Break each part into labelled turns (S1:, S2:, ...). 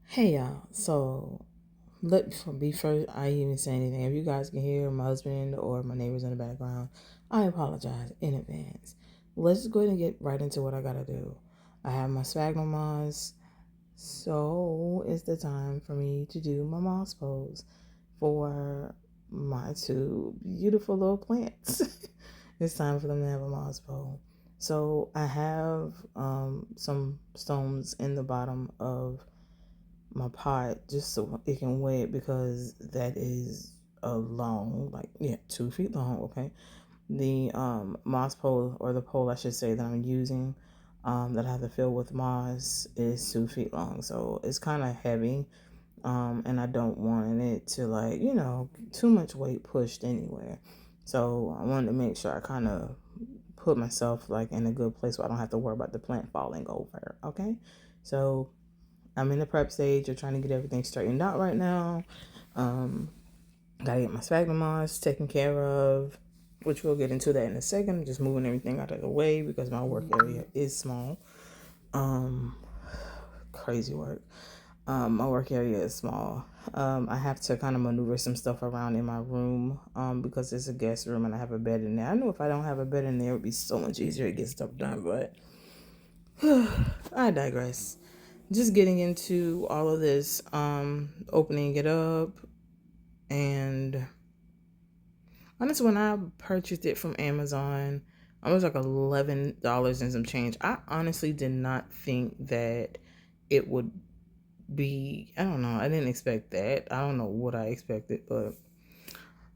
S1: Hey y'all, so before I even say anything, if you guys can hear my husband or my neighbors in the background, I apologize in advance. Let's just go ahead and get right into what I gotta do. I have my sphagnum moss, so it's the time for me to do my moss pose for my two beautiful little plants. It's time for them to have a moss pose. So I have some stones in the bottom of my pot just so it can wet because that is a long, like, yeah, 2 feet long. Okay, the moss pole, or the pole I should say, that I'm using, that I have to fill with moss is 2 feet long, so it's kind of heavy, and I don't want it to, like, too much weight pushed anywhere. So I wanted to make sure I kind of put myself like in a good place where I don't have to worry about the plant falling over. Okay, so I'm in the prep stage of trying to get everything straightened out right now. Um, Gotta get my sphagnum moss taken care of, which we'll get into that in a second. Just moving everything out of the way because my work area is small. Um, Crazy work. My work area is small. I have to kind of maneuver some stuff around in my room because it's a guest room and I have a bed in there. I know if I don't have a bed in there, it would be so much easier to get stuff done, but I digress. Just getting into all of this, opening it up, and honestly, when I purchased it from Amazon, it was like $11 and some change. I honestly did not think that it would be. I don't know. I didn't expect that. I don't know what I expected, but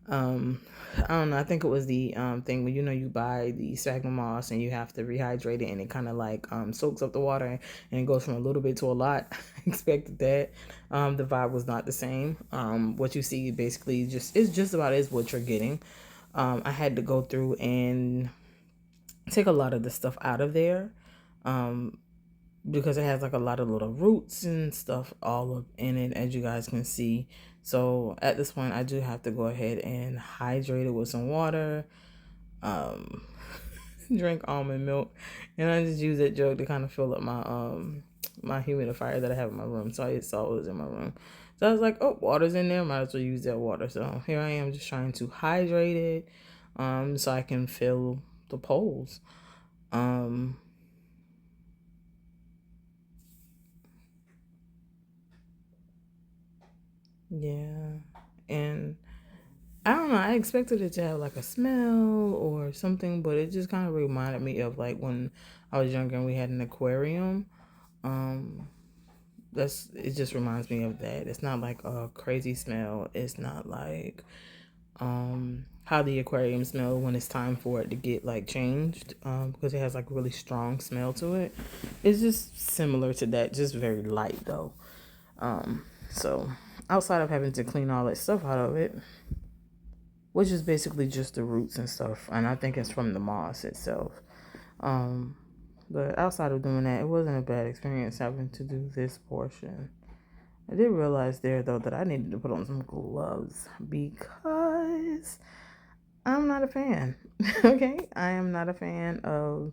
S1: um, I don't know. I think it was the thing when you buy the sphagnum moss and you have to rehydrate it and it kind of like soaks up the water and it goes from a little bit to a lot. I expected that. The vibe was not the same. What you see basically just about is what you're getting. I had to go through and take a lot of the stuff out of there. Um, because it has like a lot of little roots and stuff all up in it, as you guys can see. So at this point I do have to go ahead and hydrate it with some water, um drink almond milk, and I just use that jug to kind of fill up my humidifier that I have in my room. So I saw it was in my room, so I was like, oh, water's in there, might as well use that water. So here I am just trying to hydrate it, so I can fill the poles. um yeah, and I don't know. I expected it to have like a smell or something, but it just kind of reminded me of like when I was younger and we had an aquarium. Um, that's it. Just reminds me of that. It's not like a crazy smell. It's not like how the aquarium smell when it's time for it to get like changed. Because it has like really strong smell to it. It's just similar to that, just very light though. So outside of having to clean all that stuff out of it, which is basically just the roots and stuff, and I think it's from the moss itself. Um, but outside of doing that, it wasn't a bad experience having to do this portion. I did realize there though that I needed to put on some gloves because I'm not a fan. Okay, I am not a fan of.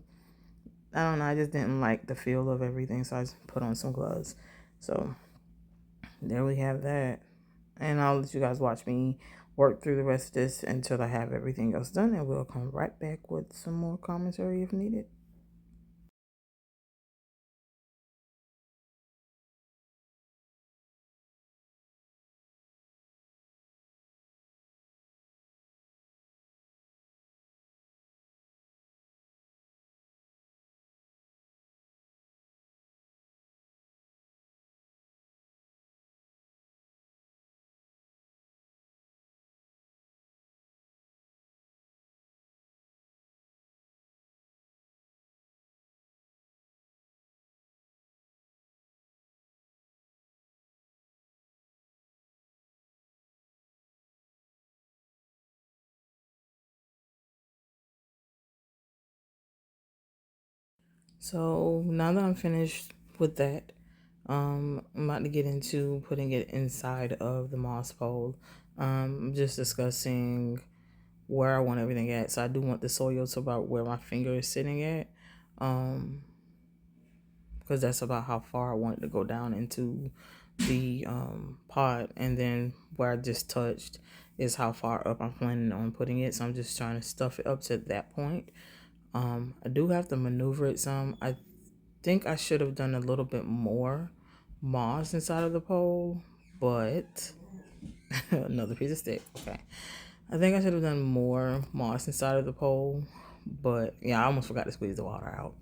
S1: I don't know. I just didn't like the feel of everything, so I just put on some gloves. So there we have that. And I'll let you guys watch me work through the rest of this until I have everything else done, and we'll come right back with some more commentary if needed. So now that I'm finished with that, I'm about to get into putting it inside of the moss pole. I'm just discussing where I want everything at. So I do want the soil to about where my finger is sitting at. Um, because that's about how far I want it to go down into the pot, and then where I just touched is how far up I'm planning on putting it. So I'm just trying to stuff it up to that point. I do have to maneuver it some. I think I should have done a little bit more moss inside of the pole, but another piece of stick. Okay. I think I should have done more moss inside of the pole, but yeah, I almost forgot to squeeze the water out.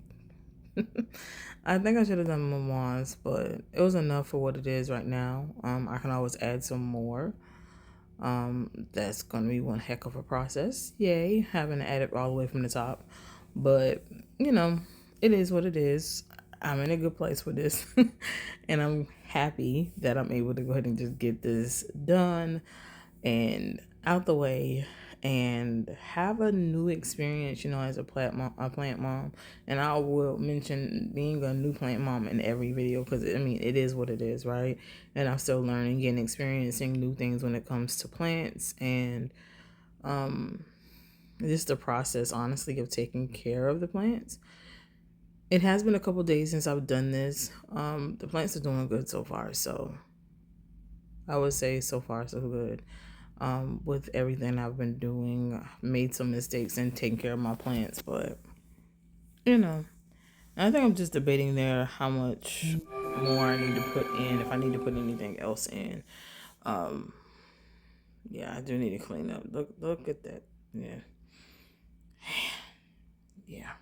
S1: I think I should have done more moss, but it was enough for what it is right now. I can always add some more. That's gonna be one heck of a process. Yay, having to add it all the way from the top. But you know, it is what it is. I'm in a good place with this, and I'm happy that I'm able to go ahead and just get this done and out the way and have a new experience, as a plant mom. And I will mention being a new plant mom in every video because I mean it is what it is, right? And I'm still learning and experiencing new things when it comes to plants and just the process, honestly, of taking care of the plants. It has been a couple days since I've done this. The plants are doing good so far, so I would say so far so good. With everything I've been doing, made some mistakes in taking care of my plants, but I think I'm just debating there how much more I need to put in, if I need to put anything else in. Yeah, I do need to clean up. Look at that. Yeah. Yeah.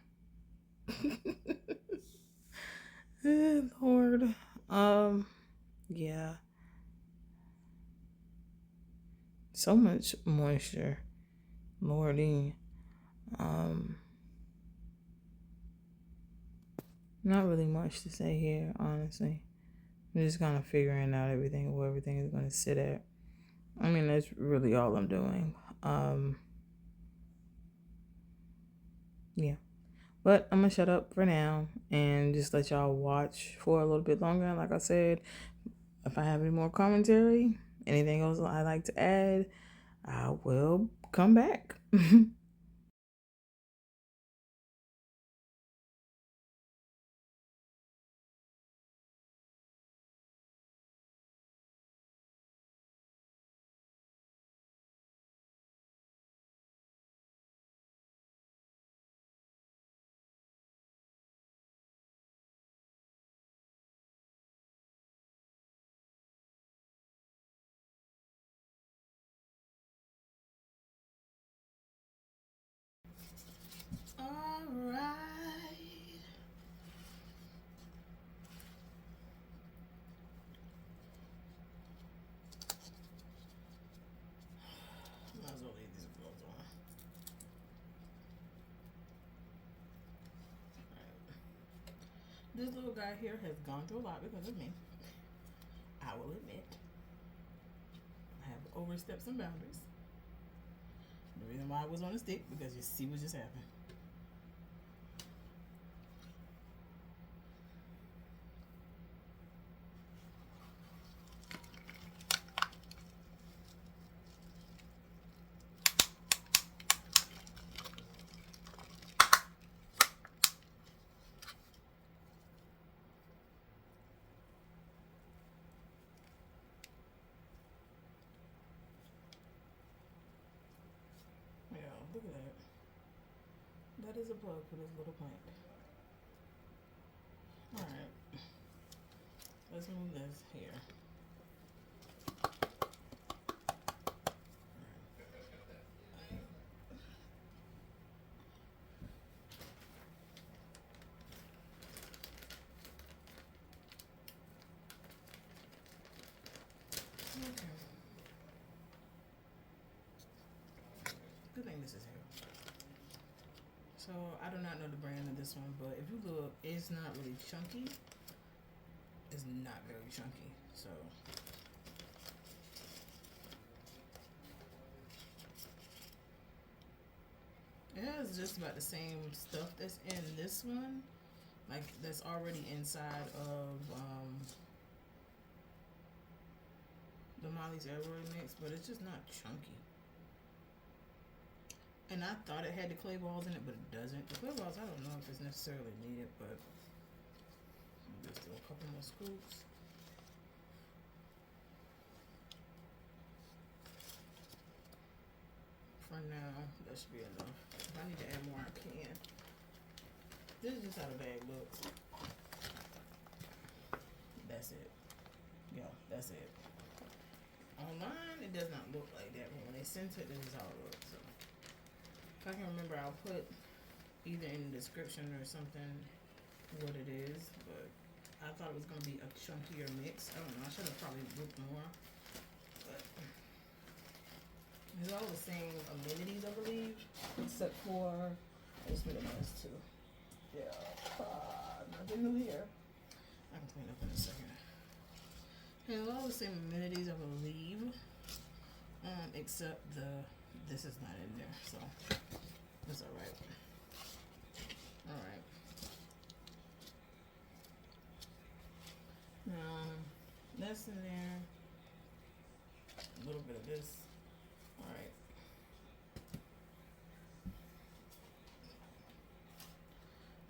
S1: Lord. Yeah. So much moisture. Lordy. Not really much to say here, honestly. I'm just kind of figuring out where everything is going to sit at. I mean, that's really all I'm doing. Yeah. But I'm going to shut up for now and just let y'all watch for a little bit longer. And like I said, if I have any more commentary, anything else I'd like to add, I will come back. All right. Might as well leave these gloves on. This little guy here has gone through a lot because of me. I will admit. I have overstepped some boundaries. The reason why I was on the stick, because you see what just happened. Yeah, look at that. That is a plug for this little plant. Alright. Let's move this here. Okay. Good thing this is here. So I do not know the brand of this one, but if you look, it's not really chunky. It's not very chunky. So it has just about the same stuff that's in this one, like that's already inside of the Molly's Everwood mix, but it's just not chunky. And I thought it had the clay balls in it, but it doesn't. The clay balls, I don't know if it's necessarily needed, but just do a couple more scoops. for now, that should be enough. If I need to add more, I can. This is just how the bag looks. That's it. Yeah, that's it. Online, it does not look like that, but when they sent it, this is how it looks. So, if I can remember, I'll put either in the description or something what it is, but I thought it was going to be a chunkier mix. I don't know, I should have probably looked more. But it's all the same amenities, I believe, except for, I just made a mess too. Yeah, nothing new here. I can clean up in a second. And all the same amenities, I believe, except this is not in there, so that's all right. All right. Now that's in there. A little bit of this. All right.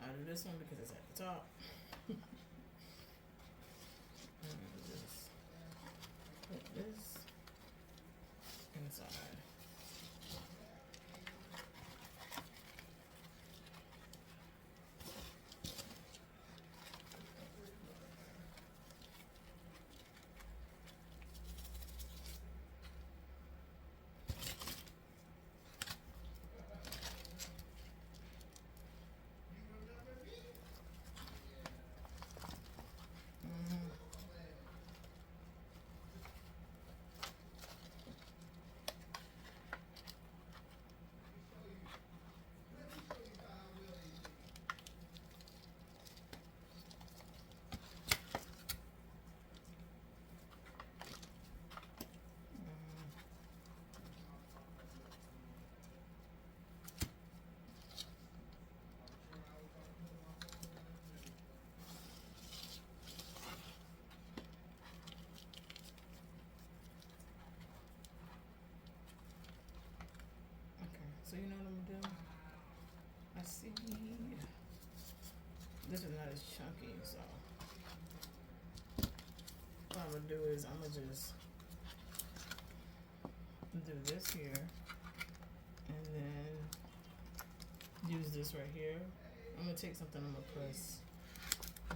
S1: I'll do this one because it's at the top. Just put this inside. So you know what I'm gonna do? I see this is not as chunky, so what I'm gonna do is I'm gonna just do this here and then use this right here. I'm gonna take something, I'm gonna press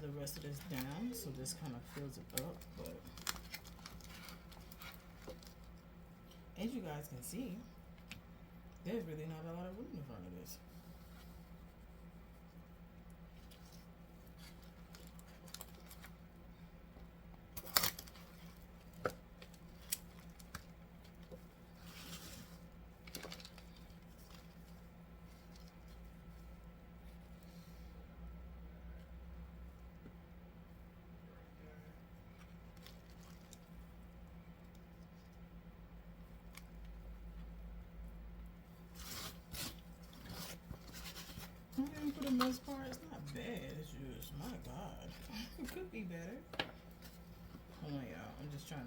S1: the rest of this down so this kind of fills it up, but as you guys can see, there's really not a lot of room in front of this. For the most part, it's not bad. It's just, my God, it could be better. Hold on, y'all. I'm just trying to.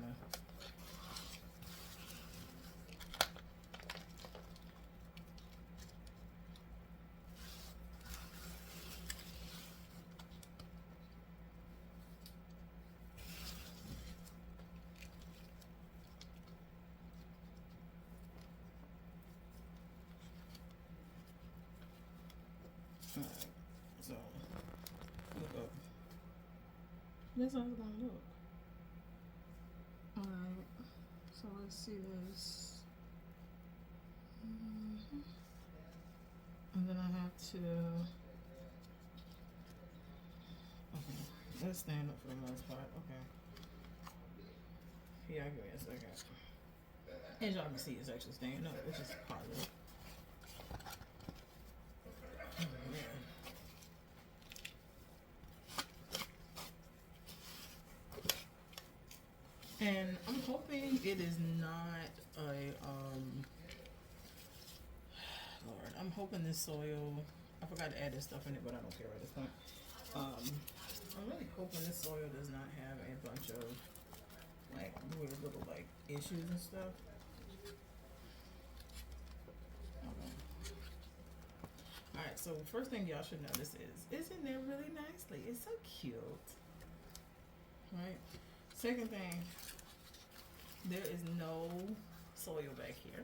S1: Alright, so look up. That's how it's gonna look. Alright, so let's see this. And then I have to. Okay, let's stand up for the most part. Okay. Yeah, give me a second. As y'all can see, it's actually staying up, which is positive. And I'm hoping it is not a Lord, I'm hoping this soil, I forgot to add this stuff in it, but I don't care at this point. I'm really hoping this soil does not have a bunch of like weird little like issues and stuff. Okay. Alright, so first thing y'all should notice is, isn't it really nicely? It's so cute. Right? Second thing, there is no soil back here.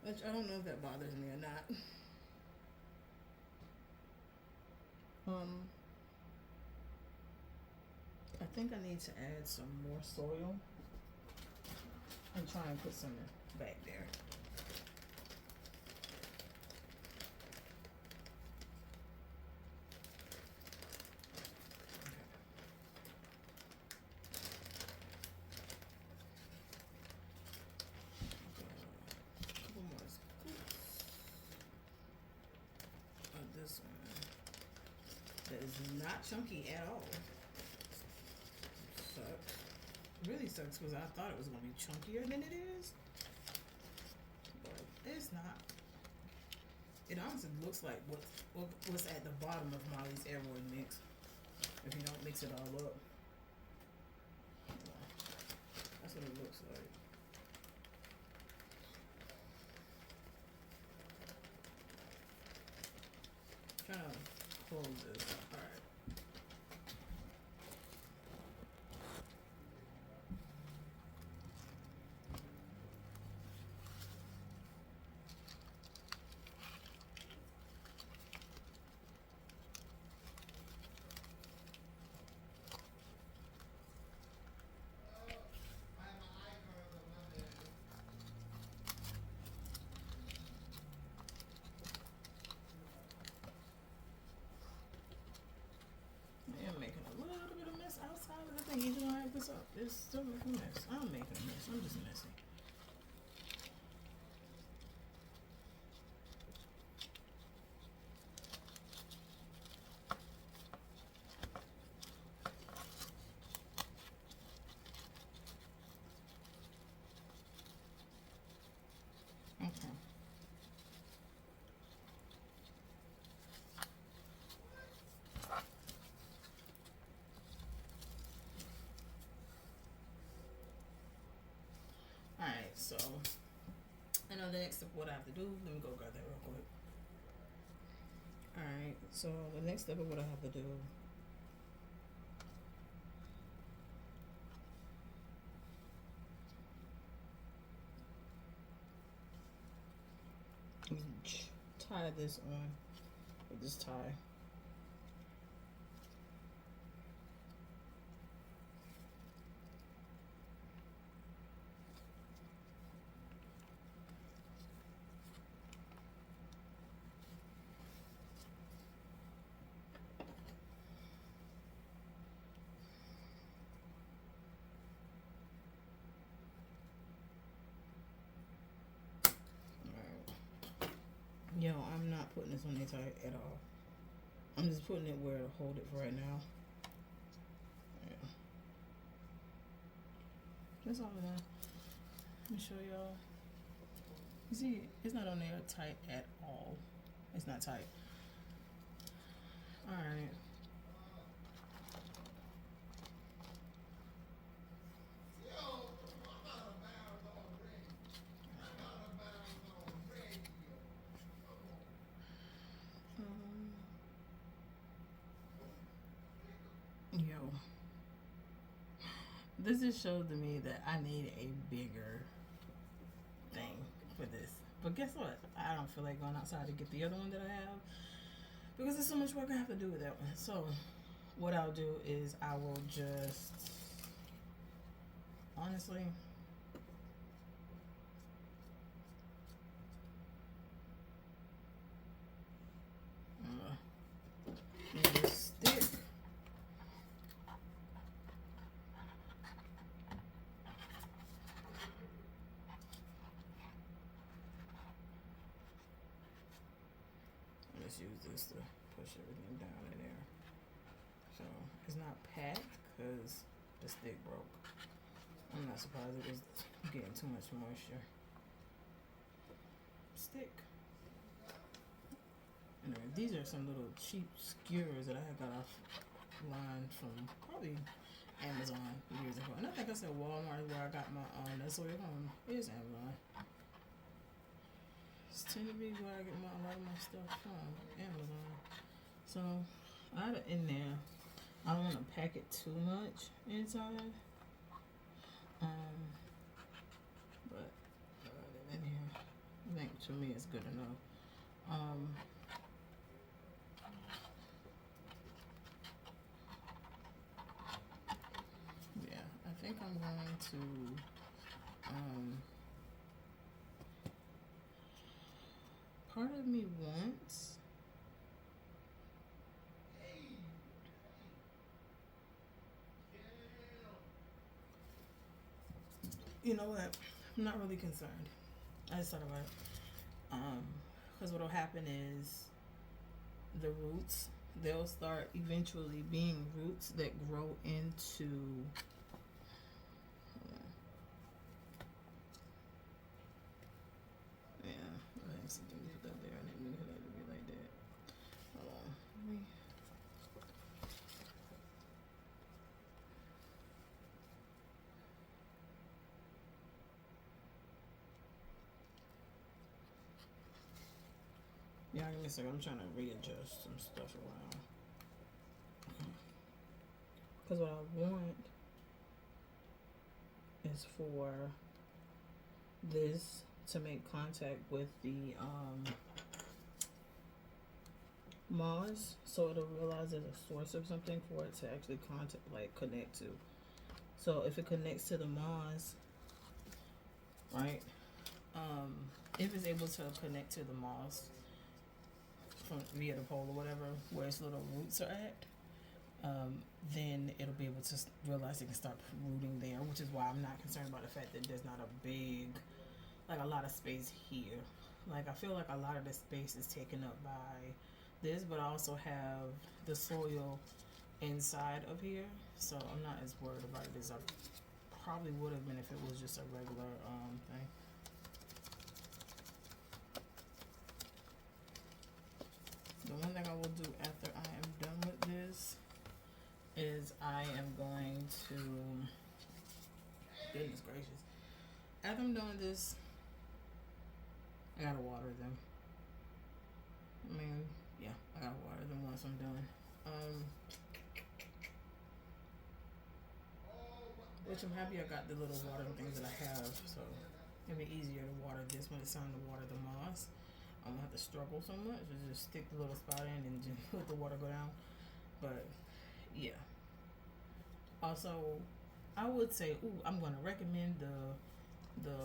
S1: Which I don't know if that bothers me or not. I think I need to add some more soil and try and put some back there. Couple more scoops of this one. That is not chunky at all. Sucks. Really sucks because I thought it was going to be chunkier than it is, but it's not. It honestly looks like what's at the bottom of Molly's Airboy mix if you don't mix it all up. That's what it looks like. I'm trying to close this. All right. I'm making a little bit of mess outside of the thing. Even though I have this up, it's still a mess. I'm making a mess. I'm just messy. Okay. Alright, so I know the next step what I have to do. Let me go grab that real quick. Alright, so the next step of what I have to do is tie this on with this tie. Yo, I'm not putting this on there tight at all. I'm just putting it where to hold it for right now. Yeah. That's all of that. Let me show y'all. You see, it's not on there tight at all. It's not tight. Alright. Yo. This just shows to me that I need a bigger thing for this. But guess what? I don't feel like going outside to get the other one that I have because there's so much work I have to do with that one. So what I'll do is I will just honestly maybe a stick. Let's use this to push everything down in there. So it's not packed because the stick broke. I'm not surprised it was getting too much moisture. Stick. Anyway, these are some little cheap skewers that I had got offline from probably Amazon years ago. And I think I said Walmart is where I got my that's where it's Amazon. It's tend to be where I get a lot of my stuff from, Amazon. So I had it in there. I don't want to pack it too much inside. But I got it in here. I think to me it's good enough. Yeah, I think I'm going to part of me wants you know what? I'm not really concerned. I just thought about it. Because what'll happen is the roots, they'll start eventually being roots that grow into. Yeah, I accidentally put that there. I didn't mean for that to be like that. Hold on. Yeah, give me a second. I'm trying to readjust some stuff around. Because what I want is for this to make contact with the moss, so it'll realize there's a source of something for it to actually contact, like connect to. So if it connects to the moss, right? If it's able to connect to the moss from via the pole or whatever, where its little roots are at, then it'll be able to realize it can start rooting there, which is why I'm not concerned about the fact that there's not a big, like a lot of space here. Like I feel like a lot of the space is taken up by this, but I also have the soil inside of here, so I'm not as worried about it as I probably would have been if it was just a regular thing. The one thing I will do after I am done with this is I am going to, goodness gracious, after I'm done with this, I gotta water them. I mean, yeah, I gotta water them once I'm done. Which I'm happy I got the little watering things that I have, so it'll be easier to water this when it's time to water the moss. I don't have to struggle so much. Just stick the little spot in and just let the water go down. But yeah. Also, I would say, I'm gonna recommend the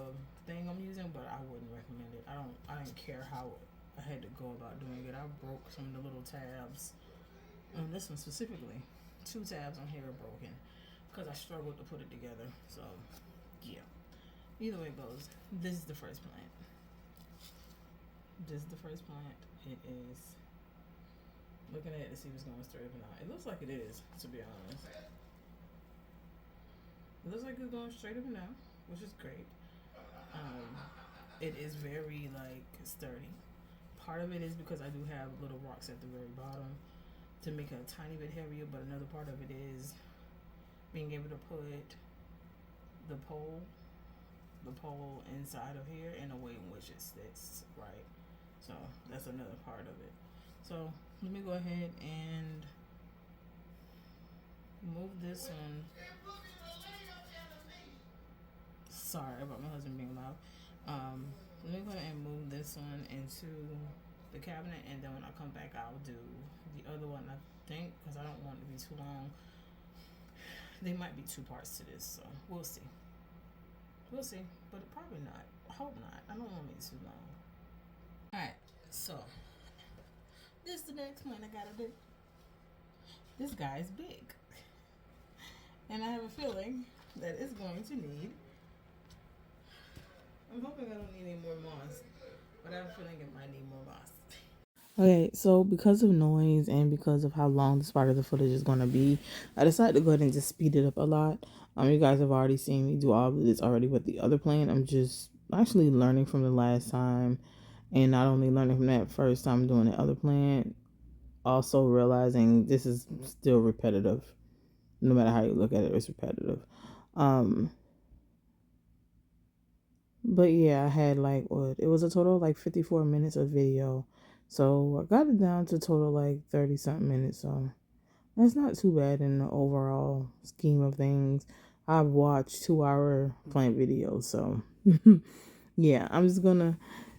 S1: thing I'm using, but I wouldn't recommend it. I didn't care how I had to go about doing it. I broke some of the little tabs. And this one specifically, 2 tabs on here are broken because I struggled to put it together. So yeah. Either way it goes, this is the first plant. This is the first plant. It is. Looking at it to see if it's going straight up or not. It looks like it is, to be honest. It looks like it's going straight up and down, which is great. It is very like sturdy. Part of it is because I do have little rocks at the very bottom to make it a tiny bit heavier, but another part of it is being able to put the pole inside of here in a way in which it sits right. So that's another part of it. So let me go ahead and move this one. Sorry about my husband being loud. Let me go ahead and move this one into the cabinet, and then when I come back, I'll do the other one. I think because I don't want it to be too long. There might be 2 parts to this, so we'll see. We'll see, but probably not. I hope not. I don't want it too long. All right, so this is the next one I gotta do. This guy is big, and I have a feeling that it's going to need. I'm hoping I don't need any more moss, but I have a feeling it might need more moss. Okay, so because of noise and because of how long this part of the footage is going to be, I decided to go ahead and just speed it up a lot. You guys have already seen me do all of this already with the other plan. I'm just actually learning from the last time, and not only learning from that first time doing the other plan, also realizing this is still repetitive. No matter how you look at it, it's repetitive. But yeah, I had like it was a total of like 54 minutes of video. So I got it down to total like 30 something minutes. So that's not too bad in the overall scheme of things. I've watched 2-hour plant videos. So yeah, I'm just gonna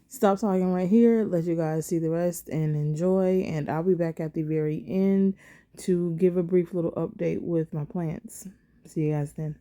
S1: stop talking right here, let you guys see the rest and enjoy. And I'll be back at the very end to give a brief little update with my plants. See you guys then.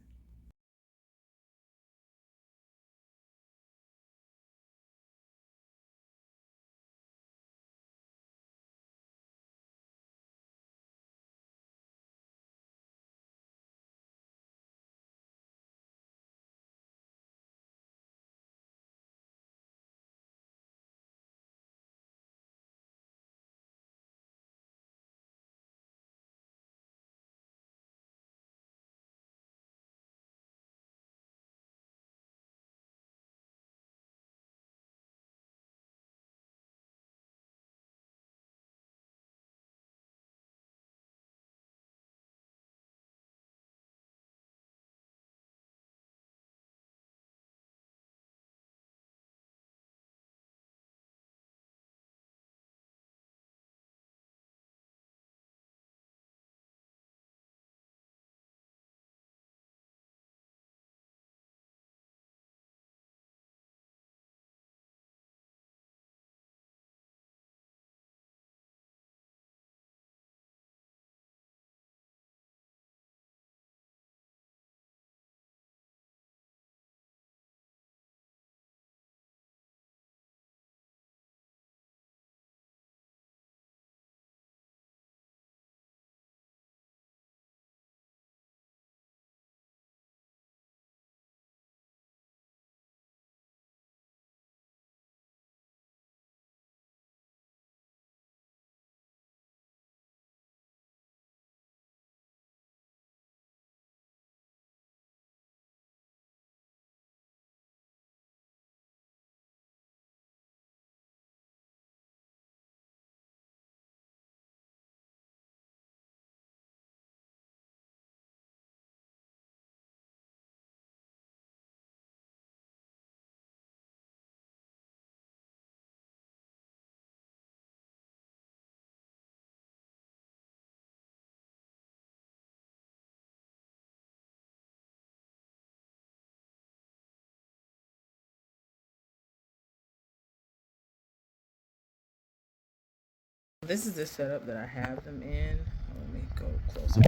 S1: This is the setup that I have them in. Let me go closer.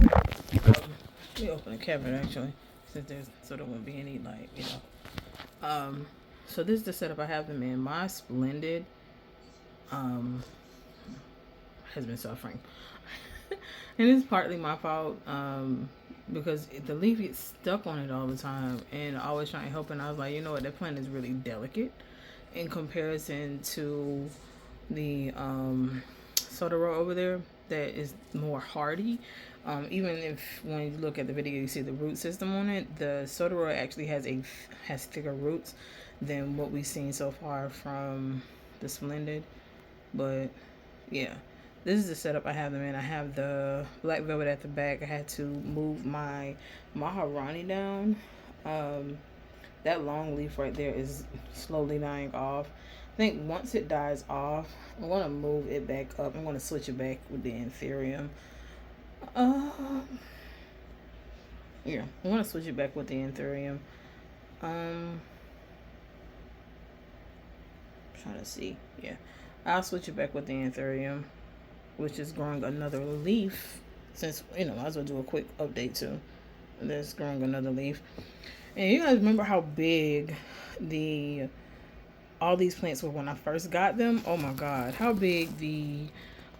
S1: Let me open the cabinet actually, since there's so there won't be any light, you know. So this is the setup I have them in. My Splendid um has been suffering, and it's partly my fault. Because the leaf gets stuck on it all the time, and I always trying to help. And I was like, you know what, that plant is really delicate in comparison to the soda over there that is more hardy. Even if when you look at the video, you see the root system on it. The soda actually has thicker roots than what we've seen so far from the Splendid. But yeah, this is the setup I have them in. I have the black velvet at the back. I had to move my Maharani down. That long leaf right there is slowly dying off. I think once it dies off, I'm going to move it back up. I'm going to switch it back with the Anthurium. Yeah, I'm going to switch it back with the Anthurium. Trying to see. Yeah, I'll switch it back with the Anthurium, which is growing another leaf. Since, you know, I might as well do a quick update too. There's growing another leaf. And you guys remember how big all these plants were when I first got them? Oh my god, how big the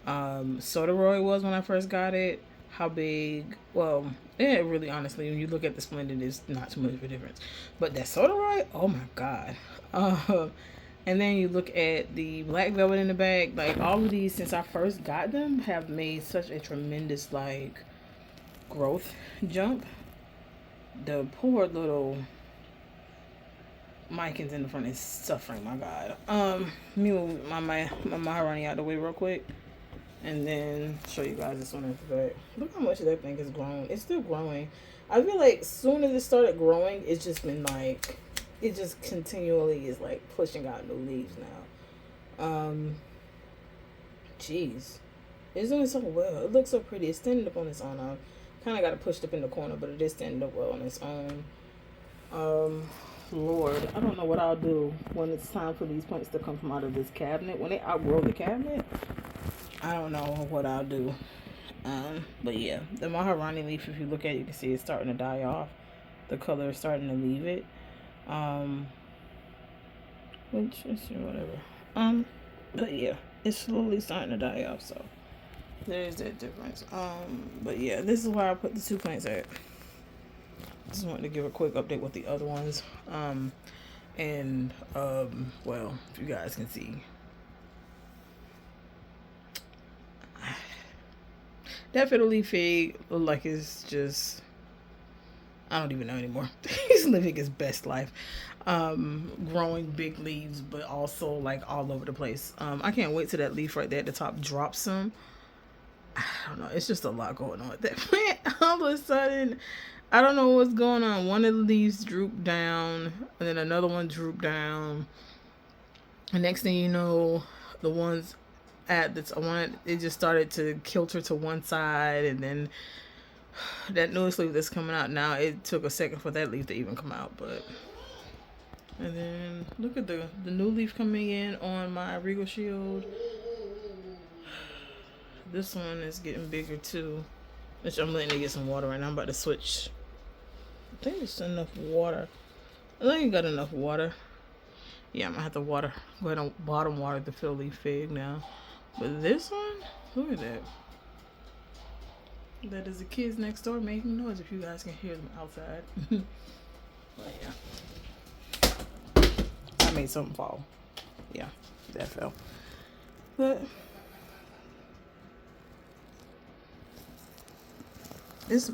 S1: Soderoy was when I first got it. How big, well, yeah, really honestly, when you look at the Splendid, it's not too much of a difference. But that Soderoy, oh my god. And then you look at the black velvet in the bag. Like, all of these, since I first got them, have made such a tremendous, like, growth jump. The poor little Mykins in the front is suffering, my god. Let me move my Maharani out the way real quick, and then show you guys this one at the back. Look how much that thing has grown. It's still growing. I feel like as soon as it started growing, it's just been like, it just continually is like pushing out new leaves now. Jeez, it's doing so well. It looks so pretty. It's standing up on its own. I kind of got it pushed up in the corner, but it is standing up well on its own. Lord, I don't know what I'll do when it's time for these plants to come from out of this cabinet. When they outgrow the cabinet, I don't know what I'll do. But yeah, the Maharani leaf, if you look at it, you can see it's starting to die off. The color is starting to leave it. Which is whatever. But yeah, it's slowly starting to die off, so there's that difference. But yeah, this is where I put the two plants at. Just wanted to give a quick update with the other ones. Well, if you guys can see, that fiddle leaf fig look like it's just, I don't even know anymore. He's living his best life. Growing big leaves, but also like all over the place. I can't wait till that leaf right there at the top drops some. I don't know. It's just a lot going on with that plant. All of a sudden, I don't know what's going on. One of the leaves drooped down, and then another one drooped down. The next thing you know, the ones at the one, it just started to kilter to one side, and then that newest leaf that's coming out now, it took a second for that leaf to even come out, but. And then look at the new leaf coming in on my Regal Shield. This one is getting bigger too, which I'm letting it get some water right now. I'm about to switch. I think it's enough water. I think you got enough water. Yeah, I'm gonna have to go ahead and bottom water the fiddle leaf fig now. But this one, look at that. That is the kids next door making noise, if you guys can hear them outside. But yeah. I made something fall. Yeah, that fell. But this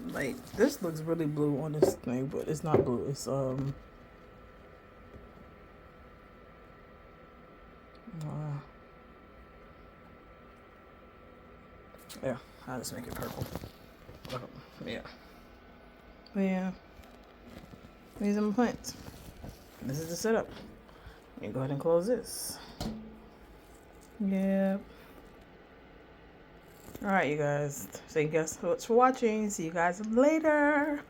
S1: looks really blue on this thing, but it's not blue. It's yeah, I'll just make it purple. Yeah. But yeah. These are my plants. This is the setup. Let me go ahead and close this. Yep. Alright, you guys. Thank you guys so much for watching. See you guys later.